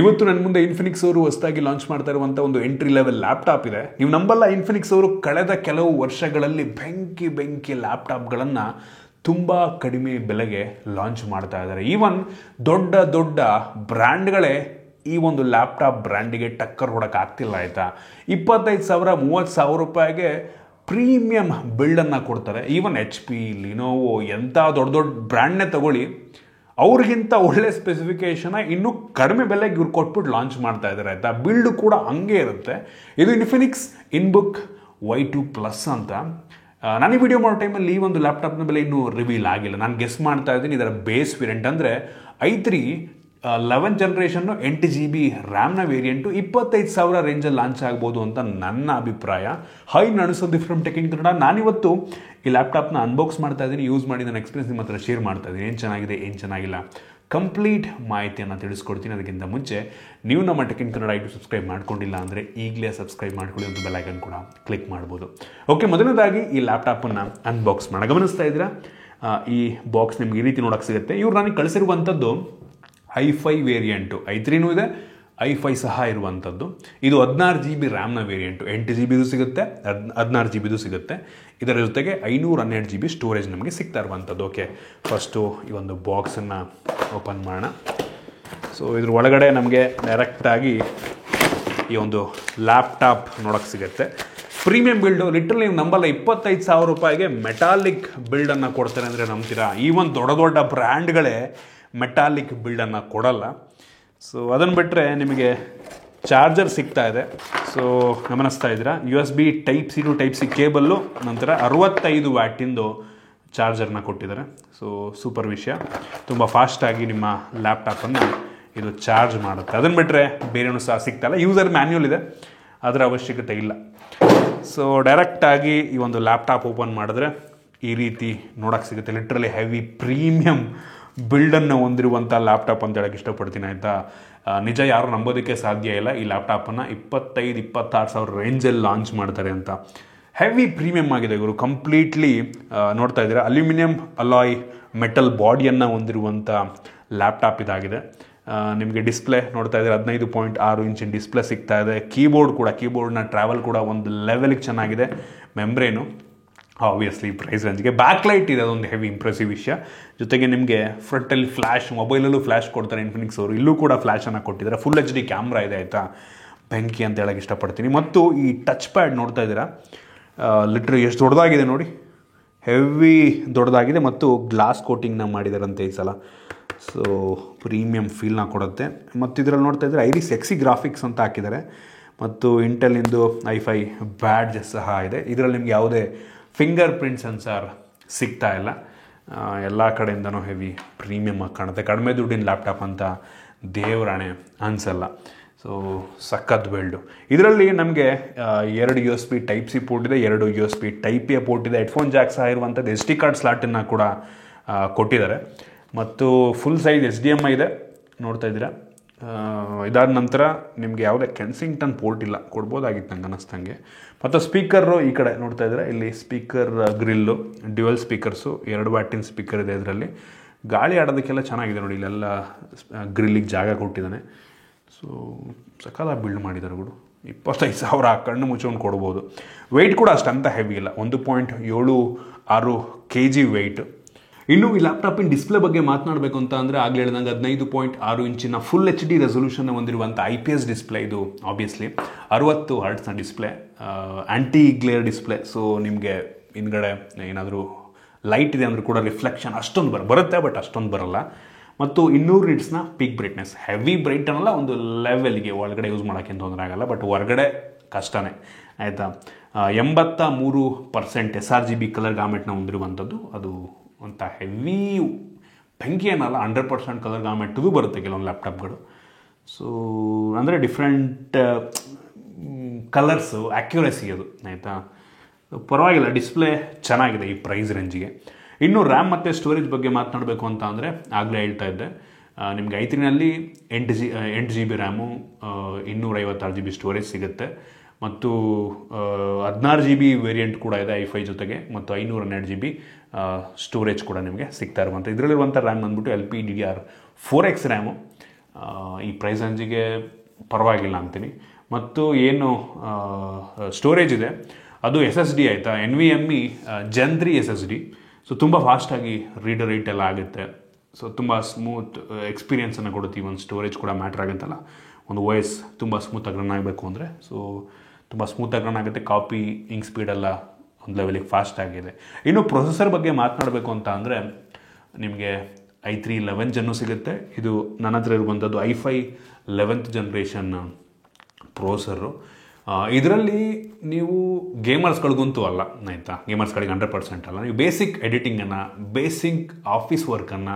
ಇವತ್ತು ನನ್ನ ಮುಂದೆ ಇನ್ಫಿನಿಕ್ಸ್ ಅವರು ಹೊಸದಾಗಿ ಲಾಂಚ್ ಮಾಡ್ತಾ ಇರುವಂಥ ಒಂದು ಎಂಟ್ರಿ ಲೆವೆಲ್ ಲ್ಯಾಪ್ಟಾಪ್ ಇದೆ. ನೀವು ನಂಬಲ್ಲ, ಇನ್ಫಿನಿಕ್ಸ್ ಅವರು ಕಳೆದ ಕೆಲವು ವರ್ಷಗಳಲ್ಲಿ ಬೆಂಕಿ ಲ್ಯಾಪ್ಟಾಪ್ಗಳನ್ನು ತುಂಬ ಕಡಿಮೆ ಬೆಲೆಗೆ ಲಾಂಚ್ ಮಾಡ್ತಾ ಇದ್ದಾರೆ. ಈವನ್ ದೊಡ್ಡ ಬ್ರ್ಯಾಂಡ್ಗಳೇ ಈ ಒಂದು ಲ್ಯಾಪ್ಟಾಪ್ ಬ್ರ್ಯಾಂಡಿಗೆ ಟಕ್ಕರ್ ಹೊಡೋಕ್ಕಾಗ್ತಿಲ್ಲ ಆಯಿತಾ. 25,000 30,000 ರೂಪಾಯಿಗೆ ಪ್ರೀಮಿಯಂ ಬಿಲ್ಡನ್ನು ಕೊಡ್ತಾರೆ. ಈವನ್ HP, ಲಿನೋವೋ ಎಂಥ ದೊಡ್ಡ ಬ್ರ್ಯಾಂಡ್ನೇ ತಗೊಳ್ಳಿ, ಅವ್ರಿಗಿಂತ ಒಳ್ಳೆ ಸ್ಪೆಸಿಫಿಕೇಷನ್ನ ಇನ್ನೂ ಕಡಿಮೆ ಬೆಲೆಗೆ ಇವ್ರು ಕೊಟ್ಬಿಟ್ಟು ಲಾಂಚ್ ಮಾಡ್ತಾ ಇದ್ದಾರೆ ಆಯಿತಾ. ಬಿಲ್ಡ್ ಕೂಡ ಹಂಗೆ ಇರುತ್ತೆ. ಇದು ಇನ್ಫಿನಿಕ್ಸ್ ಇನ್ಬುಕ್ Y2+ ಅಂತ. ನಾನು ಈ ವಿಡಿಯೋ ಮಾಡೋ ಟೈಮಲ್ಲಿ ಈ ಒಂದು ಲ್ಯಾಪ್ಟಾಪ್ನ ಬೆಲೆ ಇನ್ನೂ ರಿವೀಲ್ ಆಗಿಲ್ಲ. ನಾನು ಗೆಸ್ ಮಾಡ್ತಾ ಇದ್ದೀನಿ ಇದರ ಬೇಸ್ ವೇರಿಯಂಟ್ ಅಂದರೆ i3 11th generation 8 GB ರ್ಯಾಮ್ನ variant 25,000 ರೇಂಜಲ್ಲಿ ಲಾಂಚ್ ಆಗ್ಬೋದು ಅಂತ ನನ್ನ ಅಭಿಪ್ರಾಯ. ಹೈ, ನಾನು Sandeep from tech in Kannada. ನಾನಿವತ್ತು ಈ ಲ್ಯಾಪ್ಟಾಪ್ನ ಅನ್ಬಾಕ್ಸ್ ಮಾಡ್ತಾ ಇದ್ದೀನಿ, ಯೂಸ್ ಮಾಡಿ ನನ್ನ ಎಕ್ಸ್ಪೀರಿಯನ್ಸ್ ನಿಮ್ಮ ಹತ್ರ ಶೇರ್ ಮಾಡ್ತಾ ಇದ್ದೀನಿ. ಏನು ಚೆನ್ನಾಗಿದೆ, ಏನು ಚೆನ್ನಾಗಿಲ್ಲ, ಕಂಪ್ಲೀಟ್ ಮಾಹಿತಿಯನ್ನು ತಿಳಿಸ್ಕೊಡ್ತೀನಿ. ಅದಕ್ಕಿಂತ ಮುಂಚೆ ನೀವು ನಮ್ಮ tech in Kannada YouTube subscribe ಮಾಡ್ಕೊಂಡಿಲ್ಲ ಅಂದರೆ ಈಗಲೇ ಸಬ್ಸ್ಕ್ರೈಬ್ ಮಾಡ್ಕೊಳ್ಳಿ, ಒಂದು ಬೆಲ್ ಐಕನ್ ಕೂಡ ಕ್ಲಿಕ್ ಮಾಡ್ಬೋದು. ಓಕೆ, ಮೊದಲನೇದಾಗಿ ಈ ಲ್ಯಾಪ್ಟಾಪನ್ನು ಅನ್ಬಾಕ್ಸ್ ಮಾಡಿ. ಗಮನಿಸ್ತಾ ಇದ್ದೀರಾ, ಈ ಬಾಕ್ಸ್ ನಿಮ್ಗೆ ಈ ರೀತಿ ನೋಡೋಕ್ಕೆ ಸಿಗುತ್ತೆ. ಇವ್ರು ನನಗೆ ಕಳಿಸಿರುವಂಥದ್ದು i5 ವೇರಿಯಂಟು, i3ನೂ ಇದೆ, i5 ಸಹ ಇರುವಂಥದ್ದು. ಇದು 16 GB ರ್ಯಾಮ್ನ ವೇರಿಯಂಟು, 8 GBದು ಸಿಗುತ್ತೆ, 16 GBದು ಸಿಗುತ್ತೆ. ಇದರ ಜೊತೆಗೆ 512 GB ಸ್ಟೋರೇಜ್ ನಮಗೆ ಸಿಗ್ತಾ ಇರುವಂಥದ್ದು. ಓಕೆ, ಫಸ್ಟು ಈ ಒಂದು ಬಾಕ್ಸನ್ನು ಓಪನ್ ಮಾಡೋಣ. ಸೊ ಇದ್ರ ಒಳಗಡೆ ನಮಗೆ ಡೈರೆಕ್ಟಾಗಿ ಈ ಒಂದು ಲ್ಯಾಪ್ಟಾಪ್ ನೋಡೋಕ್ಕೆ ಸಿಗುತ್ತೆ. ಪ್ರೀಮಿಯಂ ಬಿಲ್ಡು, ಲಿಟ್ರಲಿ ನೀವು ನಂಬಲ್ಲ, 25,000 ರೂಪಾಯಿಗೆ ಮೆಟಾಲಿಕ್ ಬಿಲ್ಡನ್ನು ಕೊಡ್ತಾರೆ ಅಂದರೆ ನಂಬ್ತೀರಾ? ಈವನ್ ದೊಡ್ಡ ಬ್ರ್ಯಾಂಡ್ಗಳೇ ಮೆಟಾಲಿಕ್ ಬಿಲ್ಡನ್ನು ಕೊಡಲ್ಲ. ಸೊ ಅದನ್ನು ಬಿಟ್ಟರೆ ನಿಮಗೆ ಚಾರ್ಜರ್ ಸಿಗ್ತಾ ಇದೆ. ಸೊ ಗಮನಿಸ್ತಾ ಇದ್ದೀರಾ, USB Type-C to Type-C cable, ನಂತರ 65 ವ್ಯಾಟಿಂದು ಚಾರ್ಜರ್ನ ಕೊಟ್ಟಿದ್ದಾರೆ. ಸೊ ಸೂಪರ್ ವಿಷಯ, ತುಂಬ ಫಾಸ್ಟಾಗಿ ನಿಮ್ಮ ಲ್ಯಾಪ್ಟಾಪನ್ನು ಇದು ಚಾರ್ಜ್ ಮಾಡುತ್ತೆ. ಅದನ್ನು ಬಿಟ್ಟರೆ ಬೇರೆಯೂ ಸಹ ಸಿಗ್ತಾಯಿಲ್ಲ. ಯೂಸರ್ ಮ್ಯಾನ್ಯುಯಲ್ ಇದೆ, ಅದರ ಅವಶ್ಯಕತೆ ಇಲ್ಲ. ಸೊ ಡೈರೆಕ್ಟಾಗಿ ಈ ಒಂದು ಲ್ಯಾಪ್ಟಾಪ್ ಓಪನ್ ಮಾಡಿದ್ರೆ ಈ ರೀತಿ ನೋಡೋಕ್ಕೆ ಸಿಗುತ್ತೆ. ಲಿಟ್ರಲಿ ಹೆವಿ ಪ್ರೀಮಿಯಂ ಬಿಲ್ಡನ್ನು ಹೊಂದಿರುವಂಥ ಲ್ಯಾಪ್ಟಾಪ್ ಅಂತ ಹೇಳೋಕ್ಕೆ ಇಷ್ಟಪಡ್ತೀನಿ ಆಯಿತಾ. ನಿಜ, ಯಾರು ನಂಬೋದಕ್ಕೆ ಸಾಧ್ಯ ಇಲ್ಲ ಈ ಲ್ಯಾಪ್ಟಾಪನ್ನು 25,000-26,000 ರೇಂಜಲ್ಲಿ ಲಾಂಚ್ ಮಾಡ್ತಾರೆ ಅಂತ. ಹೆವಿ ಪ್ರೀಮಿಯಮ್ ಆಗಿದೆ ಇವರು. ಕಂಪ್ಲೀಟ್ಲಿ ನೋಡ್ತಾ ಇದ್ದೀರಾ, ಅಲ್ಯೂಮಿನಿಯಂ ಅಲಾಯ್ ಮೆಟಲ್ ಬಾಡಿಯನ್ನು ಹೊಂದಿರುವಂಥ ಲ್ಯಾಪ್ಟಾಪ್ ಇದಾಗಿದೆ. ನಿಮಗೆ ಡಿಸ್ಪ್ಲೇ ನೋಡ್ತಾ ಇದ್ದೀರಾ, 15.6 ಇಂಚಿನ ಡಿಸ್ಪ್ಲೇ ಸಿಗ್ತಾ ಇದೆ. ಕೀಬೋರ್ಡ್ನ ಟ್ರಾವೆಲ್ ಕೂಡ ಒಂದು ಲೆವೆಲ್ಗೆ ಚೆನ್ನಾಗಿದೆ. ಮೆಮ್ಬ್ರೇನು ಆಬ್ವಿಯಸ್ಲಿ ಪ್ರೈಸ್ ರೇಂಜ್ಗೆ. ಬ್ಯಾಕ್ಲೈಟ್ ಇದೆ, ಅದೊಂದು ಹೆವಿ ಇಂಪ್ರೆಸಿವ್ ವಿಷಯ. ಜೊತೆಗೆ ನಿಮಗೆ ಫ್ರಂಟಲ್ಲಿ ಫ್ಲ್ಯಾಶ್, ಮೊಬೈಲಲ್ಲೂ ಫ್ಲ್ಯಾಶ್ ಕೊಡ್ತಾರೆ ಇನ್ಫಿನಿಕ್ಸ್ ಅವರು. ಇಲ್ಲೂ ಕೂಡ ಫ್ಲ್ಯಾಶನ್ನು ಕೊಟ್ಟಿದ್ದಾರೆ. ಫುಲ್ HD ಕ್ಯಾಮ್ರಾ ಇದೆ ಆಯಿತಾ. ಬೆಂಕಿ ಅಂತ ಹೇಳೋಕ್ಕೆ ಇಷ್ಟಪಡ್ತೀನಿ. ಮತ್ತು ಈ ಟಚ್ ಪ್ಯಾಡ್ ನೋಡ್ತಾ ಇದ್ದೀರಾ, ಲಿಟ್ರಲಿ ಎಷ್ಟು ದೊಡ್ಡದಾಗಿದೆ ನೋಡಿ, ಹೆವಿ ದೊಡ್ಡದಾಗಿದೆ. ಮತ್ತು ಗ್ಲಾಸ್ ಕೋಟಿಂಗ್ನ ಮಾಡಿದಾರಂತೆ ಈ ಸಲ. ಸೊ ಪ್ರೀಮಿಯಂ ಫೀಲ್ನ ಕೊಡುತ್ತೆ. ಮತ್ತು ಇದರಲ್ಲಿ ನೋಡ್ತಾ ಇದ್ದಾರೆ ಐರಿಸ್ ಎಕ್ಸಿ ಗ್ರಾಫಿಕ್ಸ್ ಅಂತ ಹಾಕಿದ್ದಾರೆ. ಮತ್ತು ಇಂಟೆಲಿಂದು i5 ಬ್ಯಾಡ್ಜ್ ಸಹ ಇದೆ. ಇದರಲ್ಲಿ ನಿಮ್ಗೆ ಯಾವುದೇ ಫಿಂಗರ್ ಪ್ರಿಂಟ್ ಸೆನ್ಸಾರ್ ಸಿಗ್ತಾ ಇಲ್ಲ. ಎಲ್ಲ ಕಡೆಯಿಂದನೂ ಹೆವಿ ಪ್ರೀಮಿಯಮ್ ಆಗಿ ಕಾಣುತ್ತೆ. ಕಡಿಮೆ ದುಡ್ಡಿನ ಲ್ಯಾಪ್ಟಾಪ್ ಅಂತ ದೇವರಾಣೆ ಅನಿಸಲ್ಲ. ಸೊ ಸಖತ್ ಬಿಲ್ಡು. ಇದರಲ್ಲಿ ನಮಗೆ 2 USB Type-C ಪೋರ್ಟ್ ಇದೆ, 2 USB Type-A ಪೋರ್ಟ್ ಇದೆ, ಹೆಡ್ಫೋನ್ ಜಾಕ್ ಸಹ ಇರುವಂಥದ್ದು. SD ಕಾರ್ಡ್ ಸ್ಲಾಟನ್ನು ಕೂಡ ಕೊಟ್ಟಿದ್ದಾರೆ. ಮತ್ತು ಫುಲ್ ಸೈಜ್ HDMI ಇದೆ, ನೋಡ್ತಾ ಇದ್ದೀರಾ. ಇದಾದ ನಂತರ ನಿಮಗೆ ಯಾವುದೇ ಕೆನ್ಸಿಂಗ್ಟನ್ ಪೋರ್ಟ್ ಇಲ್ಲ, ಕೊಡ್ಬೋದಾಗಿತ್ತು ನಂಗೆ ಅನ್ನಿಸ್ತಂಗೆ. ಮತ್ತು ಸ್ಪೀಕರು ಈ ಕಡೆ ನೋಡ್ತಾ ಇದ್ದಾರೆ, ಇಲ್ಲಿ ಸ್ಪೀಕರ್ ಗ್ರಿಲ್ಲು, ಡ್ಯುಯಲ್ ಸ್ಪೀಕರ್ಸು, 2 ವ್ಯಾಟಿನ ಸ್ಪೀಕರ್ ಇದೆ ಇದರಲ್ಲಿ. ಗಾಳಿ ಆಡೋದಕ್ಕೆಲ್ಲ ಚೆನ್ನಾಗಿದೆ ನೋಡಿ, ಇಲ್ಲೆಲ್ಲ ಗ್ರಿಲ್ಲಿಗೆ ಜಾಗ ಕೊಟ್ಟಿದ್ದಾನೆ. ಸೊ ಸಕಾಲ ಬಿಲ್ಡ್ ಮಾಡಿದ್ದಾರೆ ಗುಡು. 25,000 ಕಣ್ಣು ಮುಚ್ಕೊಂಡು ಕೊಡ್ಬೋದು. ವೆಯ್ಟ್ ಕೂಡ ಅಷ್ಟಂತ ಹೆವಿ ಇಲ್ಲ, 1.76 kg ವೆಯ್ಟ್. ಇನ್ನು ಈ ಲ್ಯಾಪ್ಟಾಪಿನ ಡಿಸ್ಪ್ಲೇ ಬಗ್ಗೆ ಮಾತನಾಡಬೇಕು ಅಂತ ಅಂದರೆ ಆಗಲೇ ಹೇಳಿದಂಗೆ 15.6 ಇಂಚಿನ ಫುಲ್ HD ರೆಸೊಲ್ಯೂಷನ್ ಹೊಂದಿರುವಂಥ IPS ಡಿಸ್ಪ್ಲೇ ಇದು. ಆಬ್ವಿಯಸ್ಲಿ 60 ಹರ್ಟ್ಸ್ನ ಡಿಸ್ಪ್ಲೇ, ಆ್ಯಂಟಿ ಗ್ಲೇರ್ ಡಿಸ್ಪ್ಲೇ. ಸೊ ನಿಮಗೆ ಹಿಂದ್ಗಡೆ ಏನಾದರೂ ಲೈಟ್ ಇದೆ ಅಂದರೂ ಕೂಡ ರಿಫ್ಲೆಕ್ಷನ್ ಅಷ್ಟೊಂದು ಬರುತ್ತೆ, ಬಟ್ ಅಷ್ಟೊಂದು ಬರಲ್ಲ. ಮತ್ತು 200 ನಿಟ್ಸ್ನ ಪೀಕ್ ಬ್ರೈಟ್ನೆಸ್. ಹೆವಿ ಬ್ರೈಟ್ ಅನ್ನಲ್ಲ, ಒಂದು ಲೆವೆಲ್ಗೆ ಒಳಗಡೆ ಯೂಸ್ ಮಾಡೋಕ್ಕೆ ತೊಂದರೆ ಆಗಲ್ಲ, ಬಟ್ ಹೊರಗಡೆ ಕಷ್ಟನೇ ಆಯಿತಾ. 83% sRGB ಕಲರ್ ಗಾಮೆಟ್ನ ಹೊಂದಿರುವಂಥದ್ದು. ಅದು ಅಂತ ಹೆವಿ ಬೆಂಕಿ ಏನಲ್ಲ, 100% ಕಲರ್ ಗಾಮೆಟ್ದು ಬರುತ್ತೆ ಕೆಲವೊಂದು ಲ್ಯಾಪ್ಟಾಪ್ಗಳು. ಸೊ ಅಂದರೆ ಡಿಫ್ರೆಂಟ್ ಕಲರ್ಸು, ಆ್ಯಕ್ಯುರಸಿ ಅದು ಆಯಿತಾ. ಪರವಾಗಿಲ್ಲ, ಡಿಸ್ಪ್ಲೇ ಚೆನ್ನಾಗಿದೆ ಈ ಪ್ರೈಸ್ ರೇಂಜಿಗೆ. ಇನ್ನು ರ್ಯಾಮ್ ಮತ್ತು ಸ್ಟೋರೇಜ್ ಬಗ್ಗೆ ಮಾತನಾಡಬೇಕು ಅಂತ ಅಂದರೆ ಆಗಲೇ ಹೇಳ್ತಾ ಇದ್ದೆ, ನಿಮಗೆ i3ನಲ್ಲಿ 8 GB ರ್ಯಾಮು, 256 GB ಸ್ಟೋರೇಜ್ ಸಿಗುತ್ತೆ. ಮತ್ತು 16 GB ವೇರಿಯಂಟ್ ಕೂಡ ಇದೆ i5 ಜೊತೆಗೆ. ಮತ್ತು 512 GB ಸ್ಟೋರೇಜ್ ಕೂಡ ನಿಮಗೆ ಸಿಗ್ತಾ ಇರುವಂಥ. ಇದರಲ್ಲಿರುವಂಥ ರ್ಯಾಮ್ ಬಂದ್ಬಿಟ್ಟು LPDDR4X ರ್ಯಾಮು. ಈ ಪ್ರೈಸ್ ರೇಂಜಿಗೆ ಪರವಾಗಿಲ್ಲ ಅಂತೀನಿ. ಮತ್ತು ಏನು ಸ್ಟೋರೇಜ್ ಇದೆ ಅದು SSD ಆಯಿತಾ, NVMe Gen 3 SSD. ಸೊ ತುಂಬ ಫಾಸ್ಟಾಗಿ ರೈಟ್ ಎಲ್ಲ ಆಗುತ್ತೆ. ಸೊ ತುಂಬ ಸ್ಮೂತ್ ಎಕ್ಸ್ಪೀರಿಯನ್ಸನ್ನು ಕೊಡುತ್ತೆ. ಒಂದು ಸ್ಟೋರೇಜ್ ಕೂಡ ಮ್ಯಾಟ್ರ್ ಆಗುತ್ತಲ್ಲ, ಒಂದು OS ತುಂಬ ಸ್ಮೂತಾಗಿ ರನ್ ಆಗಬೇಕು ಅಂದರೆ ಸೊ ತುಂಬ ಸ್ಮೂತಾಗಿ ರನ್ ಆಗುತ್ತೆ. ಕಾಪಿ ಇಂಕ್ ಸ್ಪೀಡೆಲ್ಲ ಒಂದು ಲೆವೆಲಿಗೆ ಫಾಸ್ಟ್ ಆಗಿದೆ. ಇನ್ನು ಪ್ರೊಸೆಸರ್ ಬಗ್ಗೆ ಮಾತನಾಡಬೇಕು ಅಂತ ಅಂದರೆ ನಿಮಗೆ i3 11 ಜನ್ನು ಸಿಗುತ್ತೆ. ಇದು ನನ್ನ ಹತ್ರ ಇರುವಂಥದ್ದು i5 11th ಜನ್ರೇಷನ್ ಪ್ರೊಸೆಸರು. ಇದರಲ್ಲಿ ನೀವು ಗೇಮರ್ಸ್ಗಳಿಗಂತೂ ಅಲ್ಲ ಆಯಿತಾ, ಗೇಮರ್ಸ್ಗಳಿಗೆ 100% ಅಲ್ಲ. ನೀವು ಬೇಸಿಕ್ ಎಡಿಟಿಂಗನ್ನು, ಬೇಸಿಕ್ ಆಫೀಸ್ ವರ್ಕನ್ನು,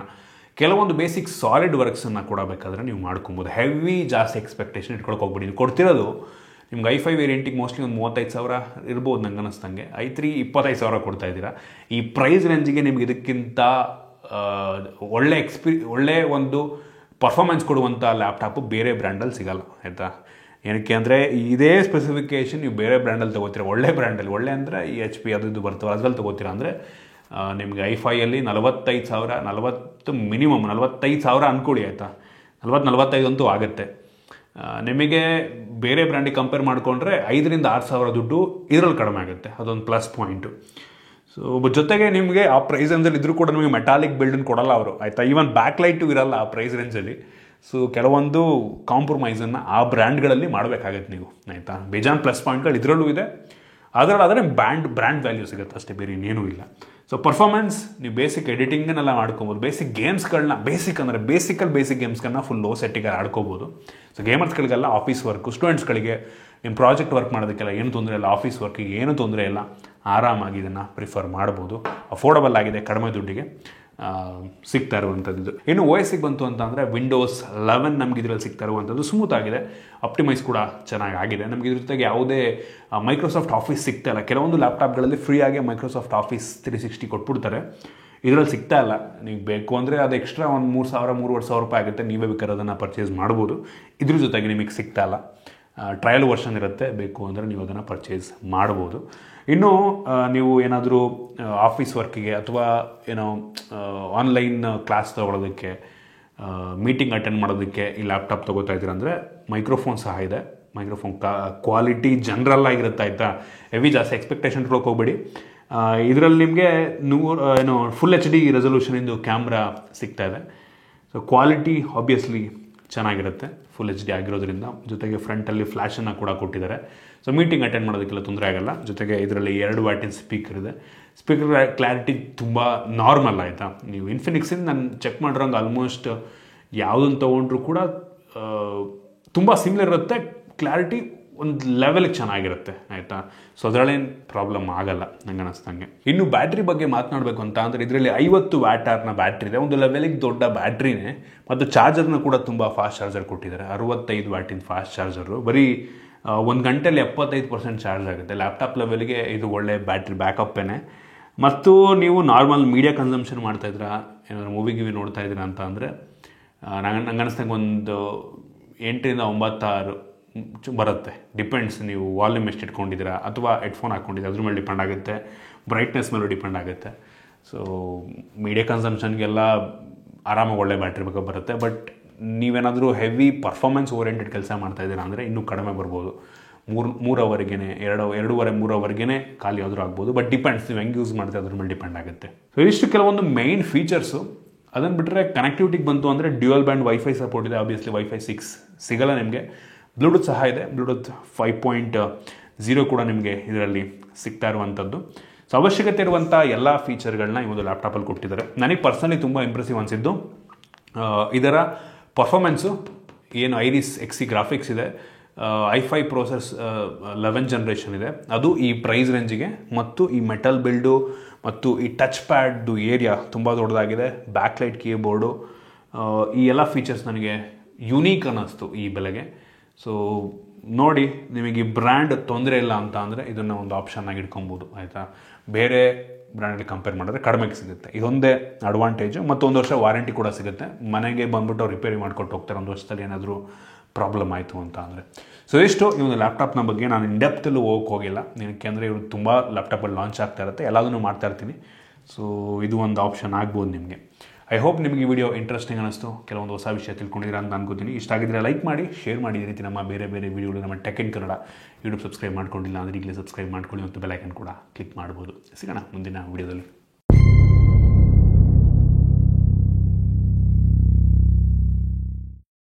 ಕೆಲವೊಂದು ಬೇಸಿಕ್ ಸಾಲಿಡ್ ವರ್ಕ್ಸನ್ನು ಕೊಡಬೇಕಾದ್ರೆ ನೀವು ಮಾಡ್ಕೊಬೋದು. ಹೆವಿ ಜಾಸ್ತಿ ಎಕ್ಸ್ಪೆಕ್ಟೇಷನ್ ಇಟ್ಕೊಳಕ್ಕೆ ಹೋಗ್ಬಿಡಿ. ನೀವು ಕೊಡ್ತಿರೋದು ನಿಮ್ಗೆ i5 ವೇರಿಯಂಟಿಗೆ ಮೋಸ್ಟ್ಲಿ ಒಂದು 35,000 ಇರ್ಬೋದು ನಂಗೆ ಅನ್ನಿಸ್ತಂಗೆ. i3 25,000 ಕೊಡ್ತಾ ಇದ್ದೀರಾ. ಈ ಪ್ರೈಸ್ ರೇಂಜಿಗೆ ನಿಮ್ಗೆ ಇದಕ್ಕಿಂತ ಒಳ್ಳೆ ಒಂದು ಪರ್ಫಾರ್ಮೆನ್ಸ್ ಕೊಡುವಂಥ ಲ್ಯಾಪ್ಟಾಪು ಬೇರೆ ಬ್ರ್ಯಾಂಡಲ್ಲಿ ಸಿಗಲ್ಲ ಆಯಿತಾ. ಏನಕ್ಕೆ ಅಂದರೆ ಇದೇ ಸ್ಪೆಸಿಫಿಕೇಷನ್ ನೀವು ಬೇರೆ ಬ್ರ್ಯಾಂಡಲ್ಲಿ ತೊಗೋತೀರ, ಒಳ್ಳೆ ಬ್ರ್ಯಾಂಡಲ್ಲಿ, ಒಳ್ಳೆ ಅಂದರೆ ಈ HP ಅದು ಇದು ಬರ್ತವೆ ಅದರಲ್ಲಿ ತೊಗೋತೀರ ಅಂದರೆ ನಿಮಗೆ i5ಯಲ್ಲಿ 45,000 ಮಿನಿಮಮ್ 45,000 ಅಂದ್ಕೊಳ್ಳಿ ಆಯಿತಾ. 45 ಅಂತೂ ಆಗುತ್ತೆ. ನಿಮಗೆ ಬೇರೆ ಬ್ರ್ಯಾಂಡಿಗೆ ಕಂಪೇರ್ ಮಾಡಿಕೊಂಡ್ರೆ 5,000 to 6,000 ದುಡ್ಡು ಇದರಲ್ಲಿ ಕಡಿಮೆ ಆಗುತ್ತೆ. ಅದೊಂದು ಪ್ಲಸ್ ಪಾಯಿಂಟು. ಸೊ ಜೊತೆಗೆ ನಿಮಗೆ ಆ ಪ್ರೈಸ್ ರೇಂಜಲ್ಲಿ ಇದ್ರೂ ಕೂಡ ನಿಮಗೆ ಮೆಟಾಲಿಕ್ ಬಿಲ್ಡನ್ನು ಕೊಡಲ್ಲ ಅವರು ಆಯಿತಾ. ಈವನ್ ಬ್ಯಾಕ್ ಲೈಟು ಇರಲ್ಲ ಆ ಪ್ರೈಸ್ ರೇಂಜಲ್ಲಿ. ಸೊ ಕೆಲವೊಂದು ಕಾಂಪ್ರಮೈಸನ್ನು ಆ ಬ್ರ್ಯಾಂಡ್ಗಳಲ್ಲಿ ಮಾಡಬೇಕಾಗತ್ತೆ ನೀವು ಆಯಿತಾ. ಬೇಜಾನ್ ಪ್ಲಸ್ ಪಾಯಿಂಟ್ಗಳು ಇದರಲ್ಲೂ ಇದೆ. ಅದರಲ್ಲಾದರೆ ಬ್ರ್ಯಾಂಡ್ ವ್ಯಾಲ್ಯೂ ಸಿಗುತ್ತೆ ಅಷ್ಟೇ, ಬೇರೆ ಇನ್ನೇನೂ ಇಲ್ಲ. ಸೊ ಪರ್ಫಾರ್ಮೆನ್ಸ್ ನೀವು ಬೇಸಿಕ್ ಎಡಿಟಿಂಗನ್ನೆಲ್ಲ ಮಾಡ್ಕೊಬೋದು. ಬೇಸಿಕ್ ಗೇಮ್ಸ್ಗಳನ್ನ, ಬೇಸಿಕ್ ಗೇಮ್ಸ್ಗಳನ್ನ ಫುಲ್ ಲೋ ಸೆಟ್ಟಿಗೆ ಆಡ್ಕೋಬೋದು. ಸೊ ಗೇಮರ್ಸ್ಗಳಿಗೆಲ್ಲ ಆಫೀಸ್ ವರ್ಕು, ಸ್ಟೂಡೆಂಟ್ಸ್ಗಳಿಗೆ ನಿಮ್ಮ ಪ್ರಾಜೆಕ್ಟ್ ವರ್ಕ್ ಮಾಡೋದಕ್ಕೆಲ್ಲ ಏನು ತೊಂದರೆ ಇಲ್ಲ, ಆಫೀಸ್ ವರ್ಕಿಗೆ ಏನು ತೊಂದರೆ ಇಲ್ಲ, ಆರಾಮಾಗಿ ಇದನ್ನು ಪ್ರಿಫರ್ ಮಾಡ್ಬೋದು. ಅಫೋರ್ಡಬಲ್ ಆಗಿದೆ, ಕಡಿಮೆ ದುಡ್ಡಿಗೆ ಸಿಗ್ತಾ ಇರುವಂಥದ್ದು. ಇನ್ನು OSಗೆ ಬಂತು ಅಂತ ಅಂದರೆ Windows 11 ನಮ್ಗೆ ಇದರಲ್ಲಿ ಸಿಗ್ತಾ ಇರುವಂಥದ್ದು ಸ್ಮೂತ್ ಆಗಿದೆ. ಆಪ್ಟಿಮೈಸ್ ಕೂಡ ಚೆನ್ನಾಗಿ ಆಗಿದೆ. ನಮಗೆ ಇದ್ರ ಜೊತೆಗೆ ಯಾವುದೇ ಮೈಕ್ರೋಸಾಫ್ಟ್ ಆಫೀಸ್ ಸಿಗ್ತಾ ಇಲ್ಲ. ಕೆಲವೊಂದು ಲ್ಯಾಪ್ಟಾಪ್ಗಳಲ್ಲಿ ಫ್ರೀಯಾಗಿ ಮೈಕ್ರೋಸಾಫ್ಟ್ ಆಫೀಸ್ 360 ಕೊಟ್ಬಿಡ್ತಾರೆ. ಇದರಲ್ಲಿ ಸಿಗ್ತಾ ಇಲ್ಲ. ನೀವು ಬೇಕು ಅಂದರೆ ಅದು ಎಕ್ಸ್ಟ್ರಾ ಒಂದು 3,000-3,500 ರೂಪಾಯಿ ಆಗುತ್ತೆ. ನೀವೇ ಬೇಕಾದ್ರೆ ಅದನ್ನು ಪರ್ಚೇಸ್ ಮಾಡ್ಬೋದು. ಇದ್ರ ಜೊತೆಗೆ ನಿಮಗೆ ಸಿಗ್ತಾ ಇಲ್ಲ. ಟ್ರಯಲ್ ವರ್ಷನ್ ಇರುತ್ತೆ, ಬೇಕು ಅಂದರೆ ನೀವು ಅದನ್ನು ಪರ್ಚೇಸ್ ಮಾಡ್ಬೋದು. ಇನ್ನು ನೀವು ಏನಾದರೂ ಆಫೀಸ್ ವರ್ಕಿಗೆ ಅಥವಾ ಏನೋ ಆನ್ಲೈನ್ ಕ್ಲಾಸ್ ತೊಗೊಳೋದಕ್ಕೆ, ಮೀಟಿಂಗ್ ಅಟೆಂಡ್ ಮಾಡೋದಕ್ಕೆ ಈ ಲ್ಯಾಪ್ಟಾಪ್ ತೊಗೋತಾ ಇದ್ದೀರ ಅಂದರೆ ಮೈಕ್ರೋಫೋನ್ ಸಹ ಇದೆ. ಮೈಕ್ರೋಫೋನ್ ಕ್ವಾಲಿಟಿ ಜನರಲ್ ಆಗಿರುತ್ತೆ ಆಯಿತಾ. ಹೆವಿ ಜಾಸ್ತಿ ಎಕ್ಸ್ಪೆಕ್ಟೇಷನ್ ಇಟ್ಕೊಳಕ್ಕೆ ಹೋಗ್ಬೇಡಿ. ಇದರಲ್ಲಿ ನಿಮಗೆ ಫುಲ್ HD ರೆಸೊಲ್ಯೂಷನಿಂದು ಕ್ಯಾಮ್ರಾ ಸಿಗ್ತಾ ಇದೆ. ಸೊ ಕ್ವಾಲಿಟಿ ಆಬ್ವಿಯಸ್ಲಿ ಚೆನ್ನಾಗಿರುತ್ತೆ, ಫುಲ್ HD ಆಗಿರೋದ್ರಿಂದ. ಜೊತೆಗೆ ಫ್ರಂಟಲ್ಲಿ ಫ್ಲ್ಯಾಶನ್ನು ಕೂಡ ಕೊಟ್ಟಿದ್ದಾರೆ. ಸೊ ಮೀಟಿಂಗ್ ಅಟೆಂಡ್ ಮಾಡೋದಕ್ಕೆಲ್ಲ ತೊಂದರೆ ಆಗಲ್ಲ. ಜೊತೆಗೆ ಇದರಲ್ಲಿ 2 ವ್ಯಾಟಿನ ಸ್ಪೀಕರ್ ಇದೆ. ಸ್ಪೀಕರ್ ಕ್ಲಾರಿಟಿ ತುಂಬ ನಾರ್ಮಲ್ ಆಯಿತಾ. ನೀವು ಇನ್ಫಿನಿಕ್ಸಿಂದ ನಾನು ಚೆಕ್ ಮಾಡಿರೋಂಗೆ ಆಲ್ಮೋಸ್ಟ್ ಯಾವುದನ್ನು ತೊಗೊಂಡ್ರೂ ಕೂಡ ತುಂಬ ಸಿಮಿಲರ್ ಇರುತ್ತೆ. ಕ್ಲಾರಿಟಿ ಒಂದು ಲೆವೆಲ್ಗೆ ಚೆನ್ನಾಗಿರುತ್ತೆ ಆಯಿತಾ. ಸೊ ಅದರಲ್ಲೇನು ಪ್ರಾಬ್ಲಮ್ ಆಗಲ್ಲ ನಂಗೆ ಅನ್ನಿಸ್ದಂಗೆ. ಇನ್ನು ಬ್ಯಾಟ್ರಿ ಬಗ್ಗೆ ಮಾತನಾಡಬೇಕು ಅಂತ ಅಂದರೆ ಇದರಲ್ಲಿ 50 ವ್ಯಾಟ್ ಬ್ಯಾಟ್ರಿ ಇದೆ. ಒಂದು ಲೆವೆಲಿಗೆ ದೊಡ್ಡ ಬ್ಯಾಟ್ರಿನೇ. ಮತ್ತು ಚಾರ್ಜರ್ನ ಕೂಡ ತುಂಬ ಫಾಸ್ಟ್ ಚಾರ್ಜರ್ ಕೊಟ್ಟಿದ್ದಾರೆ. 65 ವ್ಯಾಟಿನ ಫಾಸ್ಟ್ ಚಾರ್ಜರು. ಬರೀ 1 ಗಂಟೆಯಲ್ಲಿ 75% ಚಾರ್ಜ್ ಆಗುತ್ತೆ. ಲ್ಯಾಪ್ಟಾಪ್ ಲೆವೆಲ್ಗೆ ಇದು ಒಳ್ಳೆ ಬ್ಯಾಟ್ರಿ ಬ್ಯಾಕಪ್ಪೇನೆ. ಮತ್ತು ನೀವು ನಾರ್ಮಲ್ ಮೀಡಿಯಾ ಕನ್ಸಂಪ್ಷನ್ ಮಾಡ್ತಾಯಿದ್ದೀರಾ, ಏನಾದರೂ ಮೂವಿ ನೋಡ್ತಾ ಇದ್ದೀರಾ ಅಂತ ಅಂದರೆ ನಂಗೆ ಅನ್ನಿಸ್ದಂಗೆ ಒಂದು 8ರಿಂದ 9 ಬರುತ್ತೆ. ಡಿಪೆಂಡ್ಸ್ ನೀವು ವಾಲ್ಯೂಮ್ ಎಷ್ಟು ಇಟ್ಕೊಂಡಿದ್ದೀರಾ ಅಥವಾ ಹೆಡ್ಫೋನ್ ಹಾಕ್ಕೊಂಡಿದ್ದೀರಾ ಅದ್ರ ಮೇಲೆ ಡಿಪೆಂಡ್ ಆಗುತ್ತೆ. ಬ್ರೈಟ್ನೆಸ್ ಮೇಲೂ ಡಿಪೆಂಡ್ ಆಗುತ್ತೆ. ಸೊ ಮೀಡಿಯಾ ಕನ್ಸಂಪ್ಷನ್ಗೆಲ್ಲ ಆರಾಮಾಗಿ ಒಳ್ಳೆ ಬ್ಯಾಟ್ರಿ ಬೇಕಪ್ ಬರುತ್ತೆ. ಬಟ್ ನೀವೇನಾದರೂ ಹೆವಿ ಪರ್ಫಾರ್ಮೆನ್ಸ್ ಓರಿಯೆಂಟೆಡ್ ಕೆಲಸ ಮಾಡ್ತಾಯಿದ್ದೀರಾ ಅಂದರೆ ಇನ್ನೂ ಕಡಿಮೆ ಬರ್ಬೋದು. 3 ಅವರ್ಗೆ 2.5-3 ಅವರ್ಗೆ ಖಾಲಿ ಆದರೂ ಆಗ್ಬೋದು. ಬಟ್ ಡಿಪೆಂಡ್ಸ್ ನೀವು ಹೆಂಗೆ ಯೂಸ್ ಮಾಡ್ತೀವಿ ಅದ್ರ ಮೇಲೆ ಡಿಪೆಂಡ್ ಆಗುತ್ತೆ. ಸೊ ಇಷ್ಟು ಕೆಲವೊಂದು ಮೈನ್ ಫೀಚರ್ಸು. ಅದನ್ನು ಬಿಟ್ಟರೆ ಕನೆಕ್ಟಿವಿಟಿಗೆ ಬಂತು ಅಂದರೆ ಡ್ಯುಯಲ್ ಬ್ಯಾಂಡ್ ವೈಫೈ ಸಪೋರ್ಟ್ ಇದೆ. ಆಬ್ವಿಯಸ್ಲಿ ವೈಫೈ 6 ಸಿಗಲ್ಲ ನಿಮಗೆ. ಬ್ಲೂಟೂತ್ ಸಹ ಇದೆ. ಬ್ಲೂಟೂತ್ 5.0 ಕೂಡ ನಿಮಗೆ ಇದರಲ್ಲಿ ಸಿಗ್ತಾ ಇರುವಂಥದ್ದು. ಸೊ ಅವಶ್ಯಕತೆ ಇರುವಂಥ ಎಲ್ಲ ಫೀಚರ್ಗಳನ್ನ ಈ ಒಂದು ಲ್ಯಾಪ್ಟಾಪಲ್ಲಿ ಕೊಟ್ಟಿದ್ದಾರೆ. ನನಗೆ ಪರ್ಸನಲಿ ತುಂಬ ಇಂಪ್ರೆಸಿವ್ ಅನಿಸಿದ್ದು ಇದರ ಪರ್ಫಾರ್ಮೆನ್ಸು. ಏನು ಐರಿಸ್ XE ಗ್ರಾಫಿಕ್ಸ್ ಇದೆ, i5 ಪ್ರೋಸೆಸ್ 11 ಜನ್ರೇಷನ್ ಇದೆ, ಅದು ಈ ಪ್ರೈಸ್ ರೇಂಜಿಗೆ. ಮತ್ತು ಈ ಮೆಟಲ್ ಬಿಲ್ಡು ಮತ್ತು ಈ ಟಚ್ ಪ್ಯಾಡ್ದು ಏರಿಯಾ ತುಂಬ ದೊಡ್ಡದಾಗಿದೆ. ಬ್ಯಾಕ್ಲೈಟ್ ಕೀಬೋರ್ಡು, ಈ ಎಲ್ಲ ಫೀಚರ್ಸ್ ನನಗೆ ಯುನೀಕ್ ಅನ್ನಿಸ್ತು ಈ ಬೆಲೆಗೆ. ಸೊ ನೋಡಿ, ನಿಮಗೆ ಈ ಬ್ರ್ಯಾಂಡ್ ತೊಂದರೆ ಇಲ್ಲ ಅಂತ ಅಂದರೆ ಇದನ್ನು ಒಂದು ಆಪ್ಷನ್ ಆಗಿ ಇಟ್ಕೊಬೋದು ಆಯಿತಾ. ಬೇರೆ ಬ್ರ್ಯಾಂಡಲ್ಲಿ ಕಂಪೇರ್ ಮಾಡಿದ್ರೆ ಕಡಿಮೆಗೆ ಸಿಗುತ್ತೆ. ಇದೊಂದೇ ಅಡ್ವಾಂಟೇಜು. ಮತ್ತು 1 ವರ್ಷ ವಾರಂಟಿ ಕೂಡ ಸಿಗುತ್ತೆ. ಮನೆಗೆ ಬಂದುಬಿಟ್ಟು ಅವ್ರು ರಿಪೇರಿ ಮಾಡ್ಕೊಟ್ಟು ಹೋಗ್ತಾರೆ ಒಂದು ವರ್ಷದಲ್ಲಿ ಏನಾದರೂ ಪ್ರಾಬ್ಲಮ್ ಆಯಿತು ಅಂತ ಅಂದರೆ. ಸೊ ಇಷ್ಟು ಈ ಒಂದು ಲ್ಯಾಪ್ಟಾಪ್ನ ಬಗ್ಗೆ. ನಾನು ಇನ್ಡೆಪ್ತಲ್ಲೂ ಹೋಗೋಕ್ಕೆ ಹೋಗಿಲ್ಲ, ಏನಕ್ಕೆ ಅಂದರೆ ಇವರು ತುಂಬ ಲ್ಯಾಪ್ಟಾಪಲ್ಲಿ ಲಾಂಚ್ ಆಗ್ತಾ ಇರುತ್ತೆ, ಎಲ್ಲದನ್ನೂ ಮಾಡ್ತಾ ಇರ್ತೀನಿ. ಸೊ ಇದು ಒಂದು ಆಪ್ಷನ್ ಆಗ್ಬೋದು ನಿಮಗೆ. ಐ ಹೋಪ್ ನಿಮಗೆ ಈ ವಿಡಿಯೋ ಇಂಟ್ರೆಸ್ಟಿಂಗ್ ಅನ್ನಿಸ್ತು, ಕೆಲವೊಂದು ಹೊಸ ವಿಷಯ ತಿಳ್ಕೊಂಡಿದ್ದೀರಾ ಅಂತ ಅನ್ಕೋತೀನಿ. ಇಷ್ಟ ಆಗಿದ್ರೆ ಲೈಕ್ ಮಾಡಿ, ಶೇರ್ ಮಾಡಿ. ಈ ರೀತಿ ನಮ್ಮ ಬೇರೆ ಬೇರೆ ವಿಡಿಯೋಗಳು ನಮ್ಮ tech in Kannada YouTube subscribe ಮಾಡ್ಕೊಂಡಿಲ್ಲ ಅಂದರೆ ಈಗಲೇ ಸಬ್ಸ್ಕ್ರೈಬ್ ಮಾಡ್ಕೊಳ್ಳಿ ಮತ್ತು ಬೆಲ್ ಐಕನ್ ಕೂಡ ಕ್ಲಿಕ್ ಮಾಡ್ಬೋದು. ಸಿಗೋಣ ಮುಂದಿನ ವಿಡಿಯೋದಲ್ಲಿ.